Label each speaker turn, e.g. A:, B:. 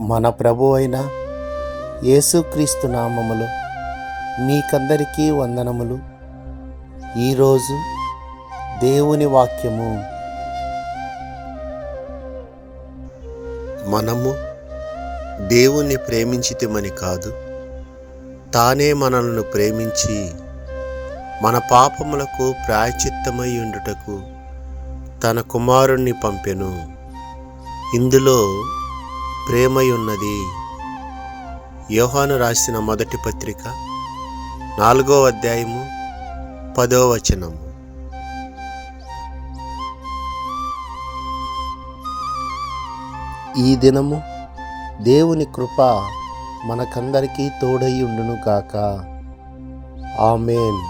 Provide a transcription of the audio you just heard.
A: మన ప్రభు అయిన యేసుక్రీస్తు నామములో మీకందరికీ వందనములు. ఈరోజు దేవుని వాక్యము. మనము దేవుణ్ణి ప్రేమించితిమని కాదు, తానే మనలను ప్రేమించి మన పాపములకు ప్రాయశ్చిత్తమై ఉండుటకు తన కుమారుణ్ణి పంపెను. ఇందులో ప్రేమయున్నది. యోహాను రాసిన మొదటి పత్రిక 4వ అధ్యాయము 10వ వచనము. ఈ దినము దేవుని కృప మనకందరికీ తోడై ఉండును గాక. ఆమేన్.